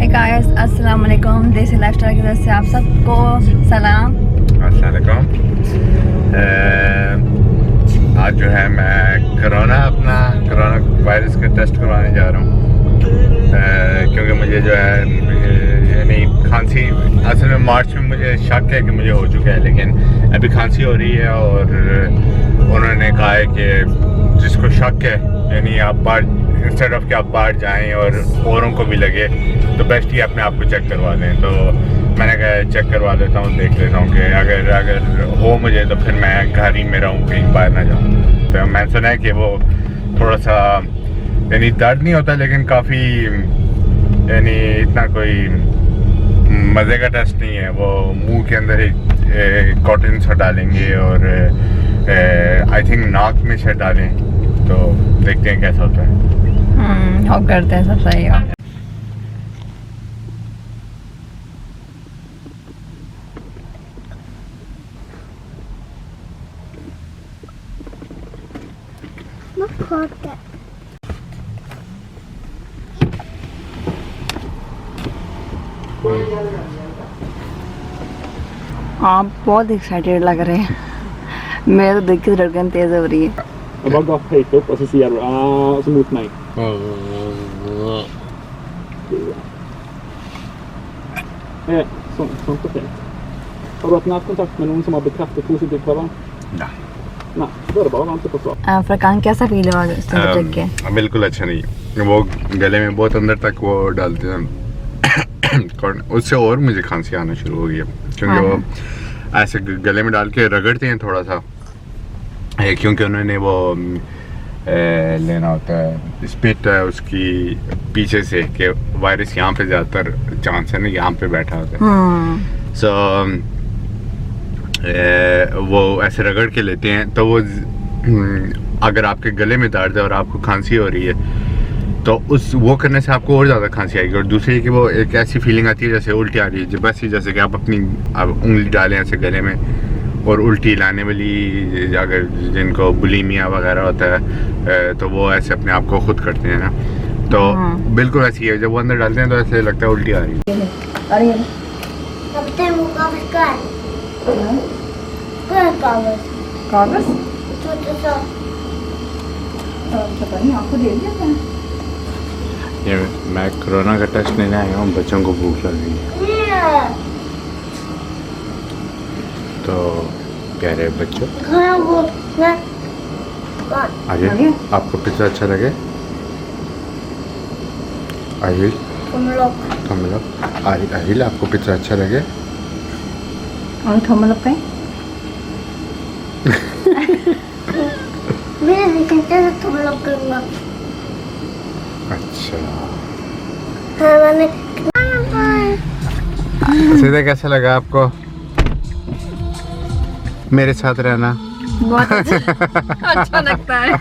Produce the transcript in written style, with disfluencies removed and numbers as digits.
Hi guys, अस्सलाम वालेकुम। देसी लाइफस्टाइल की तरफ से आप सबको सलाम। अस्सलाम वालेकुम। आज जो है मैं कोरोना वायरस का टेस्ट करवाने जा रहा हूँ, क्योंकि मुझे जो है यानी खांसी, असल में मार्च में मुझे शक है कि मुझे हो चुका है, लेकिन अभी खांसी हो रही है और उन्होंने कहा है कि जिसको शक है यानी आप बाहर इंस्टेड ऑफ कि आप बाहर जाएं और औरों को भी लगे तो बेस्ट ही अपने आप को चेक करवा लें। तो मैंने कहा चेक करवा लेता हूँ, देख लेता हूँ कि अगर हो मुझे तो फिर मैं घर ही में रहूँ, कहीं बाहर ना जाऊँ। तो मैंने सुना है कि वो थोड़ा सा यानी दर्द नहीं होता, लेकिन काफ़ी यानी इतना कोई मज़े का टेस्ट नहीं है। वो मुंह के अंदर एक कॉटन सा डालेंगे और आई थिंक नाक में से डालें, तो देखते हैं कैसा होता है। होप करते हैं सब सही हो। आप बहुत एक्साइटेड लग रहे हैं, मेरे तो देख के धड़कन तेज हो रही है। Jag bara gav höjt upp och så ser du, och så mot mig. Sånt okej. Har du haft närkontakt med någon som har bekräftat positivt på varandra? ना Nej, då är det bara att vänta på svar. Furqan कैसा feel हुआ जग गया? बिल्कुल अच्छा नहीं, वो गले में बहुत अंदर तक वो डालते हैं उससे और मुझे खांसी आना शुरू हो गई है, क्योंकि वो ऐसे गले में डाल के रगड़ते हैं थोड़ा सा, क्योंकि उन्होंने वो लेना होता है स्पिट है उसकी पीछे से कि वायरस यहाँ पे ज़्यादातर चांस है ना, यहाँ पे बैठा होता है। सो वो ऐसे रगड़ के लेते हैं, तो वो अगर आपके गले में दर्द है और आपको खांसी हो रही है तो वो करने से आपको और ज़्यादा खांसी आएगी। और दूसरी कि वो एक ऐसी फीलिंग आती है जैसे उल्टी आ रही है, बस जैसे कि आप अपनी उंगली डालें ऐसे गले में, और उल्टी लाने वाली अगर जिनको बुलीमिया वगैरह होता है तो वो ऐसे अपने आप को खुद करते हैं ना, तो बिल्कुल ऐसी है। जब वो अंदर डालते हैं तो ऐसे लगता है उल्टी आ रही है। कागज पता नहीं आपको दे दिया था। ये मैं कोरोना का टेस्ट लेने आया हूँ, बच्चों को भूख लग रही है, तो प्यारे बच्चों आइए, आपको पिज्जा अच्छा लगे? आइए तुम लोग आइए, आपको पिज्जा अच्छा लगे? और तुम लोग कहीं अच्छा सीधा कैसा लगा आपको मेरे साथ रहना? बहुत अच्छा लगता है।